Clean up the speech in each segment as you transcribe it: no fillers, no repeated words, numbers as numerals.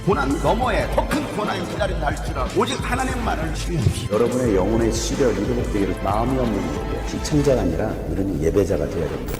고난 너머에 더 큰 고난이 기다린다 할지라도 오직 하나님만을 신뢰하십시오. 여러분의 영혼의 시력이 회복되기를 마음이 없는 분에게 시청자가 아니라 우리는 예배자가 되어야 됩니다.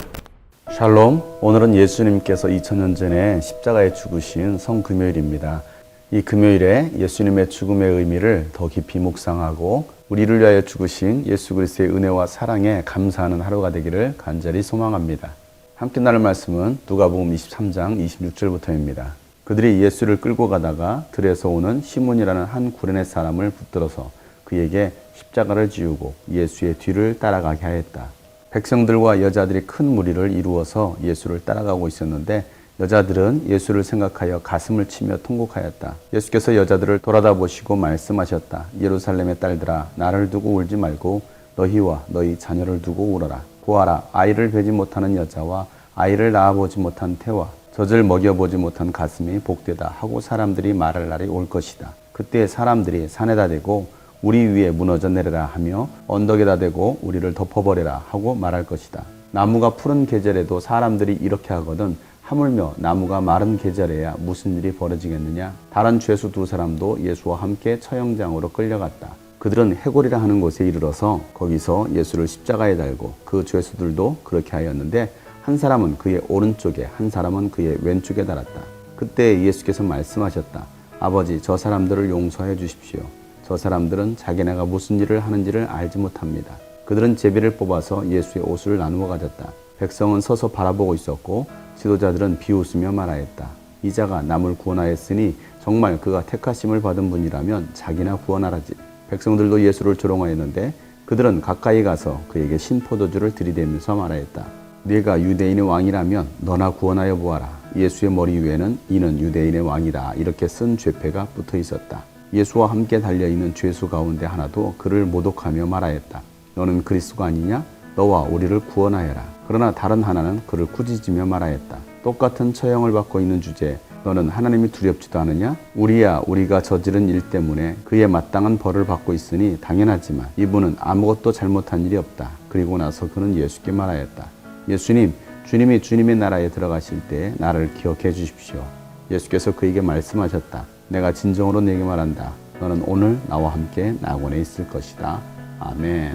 샬롬, 오늘은 예수님께서 2000년 전에 십자가에 죽으신 성금요일입니다. 이 금요일에 예수님의 죽음의 의미를 더 깊이 묵상하고 우리를 위하여 죽으신 예수 그리스도의 은혜와 사랑에 감사하는 하루가 되기를 간절히 소망합니다. 함께 나눌 말씀은 누가복음 23장 26절부터입니다. 그들이 예수를 끌고 가다가 들에서 오는 시몬이라는 한 구레네 사람을 붙들어서 그에게 십자가를 지우고 예수의 뒤를 따라가게 하였다. 백성들과 여자들이 큰 무리를 이루어서 예수를 따라가고 있었는데 여자들은 예수를 생각하여 가슴을 치며 통곡하였다. 예수께서 여자들을 돌아다보시고 말씀하셨다. 예루살렘의 딸들아, 나를 두고 울지 말고 너희와 너희 자녀를 두고 울어라. 보아라, 아이를 뵈지 못하는 여자와 아이를 낳아보지 못한 태와 젖을 먹여보지 못한 가슴이 복되다 하고 사람들이 말할 날이 올 것이다. 그때 사람들이 산에다 대고 우리 위에 무너져 내려라 하며 언덕에다 대고 우리를 덮어버려라 하고 말할 것이다. 나무가 푸른 계절에도 사람들이 이렇게 하거든 하물며 나무가 마른 계절에야 무슨 일이 벌어지겠느냐. 다른 죄수 두 사람도 예수와 함께 처형장으로 끌려갔다. 그들은 해골이라 하는 곳에 이르러서 거기서 예수를 십자가에 달고 그 죄수들도 그렇게 하였는데 한 사람은 그의 오른쪽에 한 사람은 그의 왼쪽에 달았다. 그때 예수께서 말씀하셨다. 아버지, 저 사람들을 용서해 주십시오. 저 사람들은 자기네가 무슨 일을 하는지를 알지 못합니다. 그들은 제비를 뽑아서 예수의 옷을 나누어 가졌다. 백성은 서서 바라보고 있었고 지도자들은 비웃으며 말하였다. 이 자가 남을 구원하였으니 정말 그가 택하심을 받은 분이라면 자기나 구원하라지. 백성들도 예수를 조롱하였는데 그들은 가까이 가서 그에게 신포도주를 들이대면서 말하였다. 네가 유대인의 왕이라면 너나 구원하여 보아라. 예수의 머리 위에는 이는 유대인의 왕이다. 이렇게 쓴 죄패가 붙어 있었다. 예수와 함께 달려있는 죄수 가운데 하나도 그를 모독하며 말하였다. 너는 그리스도가 아니냐? 너와 우리를 구원하여라. 그러나 다른 하나는 그를 꾸짖으며 말하였다. 똑같은 처형을 받고 있는 주제에 너는 하나님이 두렵지도 않으냐? 우리가 저지른 일 때문에 그의 마땅한 벌을 받고 있으니 당연하지만 이분은 아무것도 잘못한 일이 없다. 그리고 나서 그는 예수께 말하였다. 예수님, 주님이 주님의 나라에 들어가실 때 나를 기억해 주십시오. 예수께서 그에게 말씀하셨다. 내가 진정으로 네게 말한다. 너는 오늘 나와 함께 낙원에 있을 것이다. 아멘.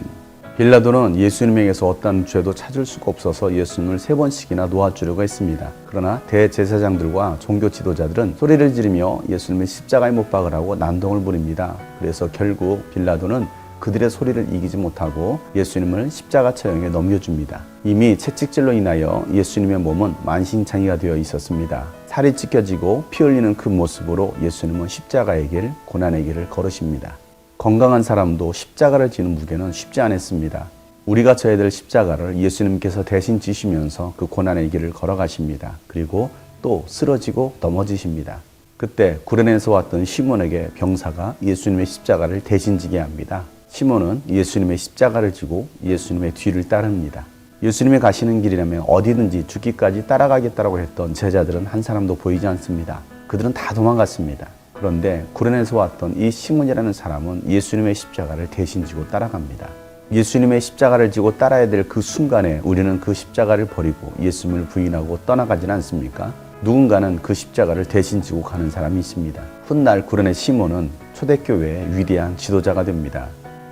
빌라도는 예수님에게서 어떤 죄도 찾을 수가 없어서 예수님을 3번씩이나 놓아주려고 했습니다. 그러나 대제사장들과 종교 지도자들은 소리를 지르며 예수님을 십자가에 못 박으라고 난동을 부립니다. 그래서 결국 빌라도는 그들의 소리를 이기지 못하고 예수님을 십자가 처형에 넘겨줍니다. 이미 채찍질로 인하여 예수님의 몸은 만신창이가 되어 있었습니다. 살이 찢겨지고 피 흘리는 그 모습으로 예수님은 십자가의 길, 고난의 길을 걸으십니다. 건강한 사람도 십자가를 지는 무게는 쉽지 않았습니다. 우리가 져야 될 십자가를 예수님께서 대신 지시면서 그 고난의 길을 걸어가십니다. 그리고 또 쓰러지고 넘어지십니다. 그때 구레네에서 왔던 시몬에게 병사가 예수님의 십자가를 대신 지게 합니다. 시몬은 예수님의 십자가를 지고 예수님의 뒤를 따릅니다. 예수님이 가시는 길이라면 어디든지 죽기까지 따라가겠다고 했던 제자들은 한 사람도 보이지 않습니다. 그들은 다 도망갔습니다. 그런데 구레네에서 왔던 이 시몬이라는 사람은 예수님의 십자가를 대신 지고 따라갑니다. 예수님의 십자가를 지고 따라야 될 그 순간에 우리는 그 십자가를 버리고 예수님을 부인하고 떠나가지는 않습니까? 누군가는 그 십자가를 대신 지고 가는 사람이 있습니다. 훗날 구레네 시몬은 초대교회의 위대한 지도자가 됩니다.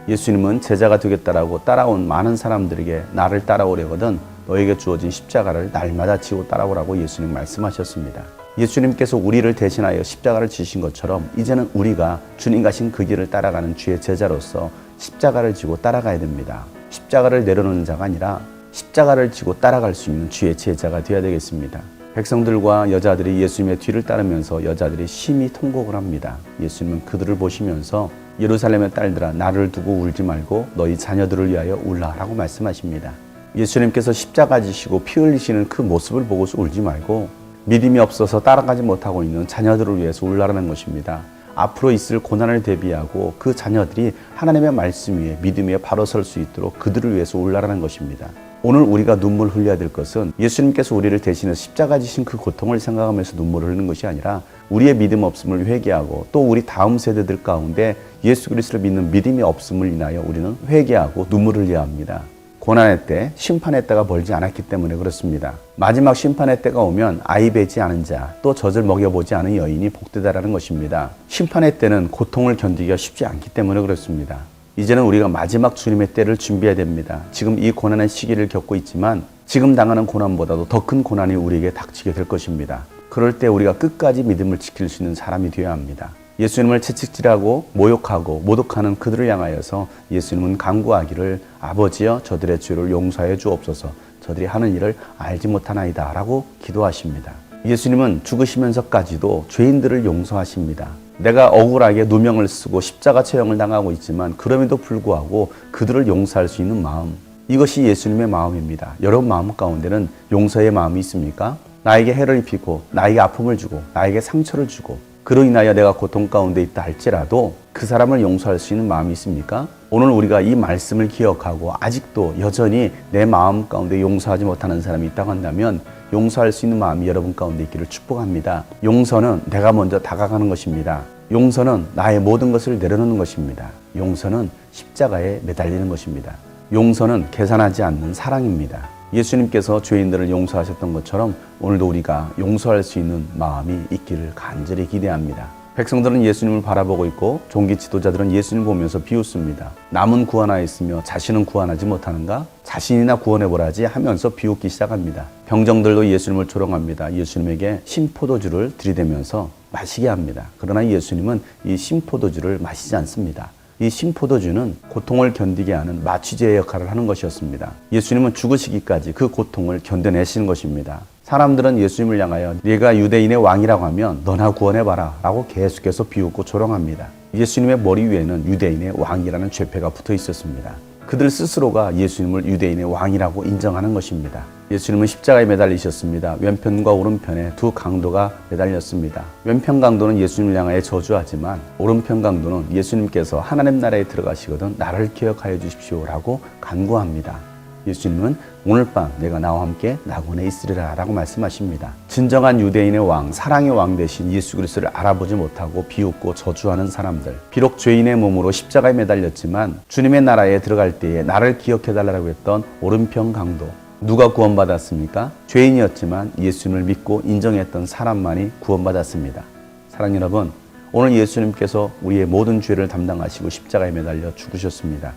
예수님은 제자가 되겠다라고 따라온 많은 사람들에게 나를 따라오려거든 너에게 주어진 십자가를 날마다 지고 따라오라고 예수님 말씀하셨습니다. 예수님께서 우리를 대신하여 십자가를 지신 것처럼 이제는 우리가 주님 가신 그 길을 따라가는 주의 제자로서 십자가를 지고 따라가야 됩니다. 십자가를 내려놓는 자가 아니라 십자가를 지고 따라갈 수 있는 주의 제자가 되어야 되겠습니다. 백성들과 여자들이 예수님의 뒤를 따르면서 여자들이 심히 통곡을 합니다. 예수님은 그들을 보시면서 예루살렘의 딸들아, 나를 두고 울지 말고 너희 자녀들을 위하여 울라라고 말씀하십니다. 예수님께서 십자가 지시고 피 흘리시는 그 모습을 보고서 울지 말고 믿음이 없어서 따라가지 못하고 있는 자녀들을 위해서 울라라는 것입니다. 앞으로 있을 고난을 대비하고 그 자녀들이 하나님의 말씀 위에 믿음 위에 바로 설 수 있도록 그들을 위해서 울라라는 것입니다. 오늘 우리가 눈물 흘려야 될 것은 예수님께서 우리를 대신해 십자가 지신 그 고통을 생각하면서 눈물을 흘리는 것이 아니라 우리의 믿음 없음을 회개하고 또 우리 다음 세대들 가운데 예수 그리스도를 믿는 믿음이 없음을 인하여 우리는 회개하고 눈물을 흘려야 합니다. 고난의 때, 심판의 때가 멀지 않았기 때문에 그렇습니다. 마지막 심판의 때가 오면 아이 배지 않은 자, 또 젖을 먹여보지 않은 여인이 복되다라는 것입니다. 심판의 때는 고통을 견디기가 쉽지 않기 때문에 그렇습니다. 이제는 우리가 마지막 주님의 때를 준비해야 됩니다. 지금 이 고난의 시기를 겪고 있지만 지금 당하는 고난보다도 더 큰 고난이 우리에게 닥치게 될 것입니다. 그럴 때 우리가 끝까지 믿음을 지킬 수 있는 사람이 되어야 합니다. 예수님을 채찍질하고 모욕하고 모독하는 그들을 향하여서 예수님은 간구하기를 아버지여 저들의 죄를 용서해 주옵소서 저들이 하는 일을 알지 못하나이다 라고 기도하십니다. 예수님은 죽으시면서까지도 죄인들을 용서하십니다. 내가 억울하게 누명을 쓰고 십자가 처형을 당하고 있지만 그럼에도 불구하고 그들을 용서할 수 있는 마음, 이것이 예수님의 마음입니다. 여러분 마음 가운데는 용서의 마음이 있습니까? 나에게 해를 입히고 나에게 아픔을 주고 나에게 상처를 주고 그로 인하여 내가 고통 가운데 있다 할지라도 그 사람을 용서할 수 있는 마음이 있습니까? 오늘 우리가 이 말씀을 기억하고 아직도 여전히 내 마음 가운데 용서하지 못하는 사람이 있다고 한다면 용서할 수 있는 마음이 여러분 가운데 있기를 축복합니다. 용서는 내가 먼저 다가가는 것입니다. 용서는 나의 모든 것을 내려놓는 것입니다. 용서는 십자가에 매달리는 것입니다. 용서는 계산하지 않는 사랑입니다. 예수님께서 죄인들을 용서하셨던 것처럼 오늘도 우리가 용서할 수 있는 마음이 있기를 간절히 기대합니다. 백성들은 예수님을 바라보고 있고 종기 지도자들은 예수님을 보면서 비웃습니다. 남은 구원하였으며 자신은 구원하지 못하는가? 자신이나 구원해보라지 하면서 비웃기 시작합니다. 병정들도 예수님을 조롱합니다. 예수님에게 신포도주를 들이대면서 마시게 합니다. 그러나 예수님은 이 신포도주를 마시지 않습니다. 이 신포도주는 고통을 견디게 하는 마취제의 역할을 하는 것이었습니다. 예수님은 죽으시기까지 그 고통을 견뎌내시는 것입니다. 사람들은 예수님을 향하여 네가 유대인의 왕이라고 하면 너나 구원해봐라 라고 계속해서 비웃고 조롱합니다. 예수님의 머리 위에는 유대인의 왕이라는 죄패가 붙어 있었습니다. 그들 스스로가 예수님을 유대인의 왕이라고 인정하는 것입니다. 예수님은 십자가에 매달리셨습니다. 왼편과 오른편에 두 강도가 매달렸습니다. 왼편 강도는 예수님을 향하여 저주하지만 오른편 강도는 예수님께서 하나님 나라에 들어가시거든 나를 기억하여 주십시오라고 간구합니다. 예수님은 오늘 밤 내가 나와 함께 낙원에 있으리라 라고 말씀하십니다. 진정한 유대인의 왕, 사랑의 왕 대신 예수 그리스도를 알아보지 못하고 비웃고 저주하는 사람들, 비록 죄인의 몸으로 십자가에 매달렸지만 주님의 나라에 들어갈 때에 나를 기억해달라고 했던 오른편 강도, 누가 구원받았습니까? 죄인이었지만 예수님을 믿고 인정했던 사람만이 구원받았습니다. 사랑 여러분, 오늘 예수님께서 우리의 모든 죄를 담당하시고 십자가에 매달려 죽으셨습니다.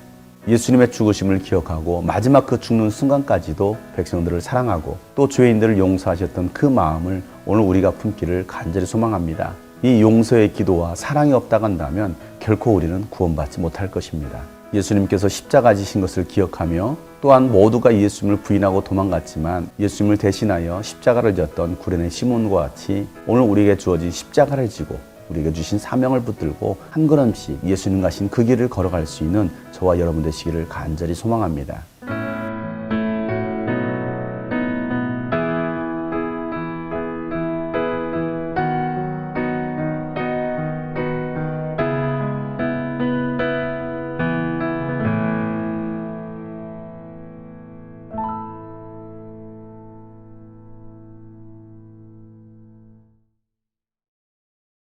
예수님의 죽으심을 기억하고 마지막 그 죽는 순간까지도 백성들을 사랑하고 또 죄인들을 용서하셨던 그 마음을 오늘 우리가 품기를 간절히 소망합니다. 이 용서의 기도와 사랑이 없다고 한다면 결코 우리는 구원받지 못할 것입니다. 예수님께서 십자가 지신 것을 기억하며 또한 모두가 예수님을 부인하고 도망갔지만 예수님을 대신하여 십자가를 졌던 구레네 시몬과 같이 오늘 우리에게 주어진 십자가를 지고 우리에게 주신 사명을 붙들고 한 걸음씩 예수님 가신 그 길을 걸어갈 수 있는 저와 여러분 되시기를 간절히 소망합니다.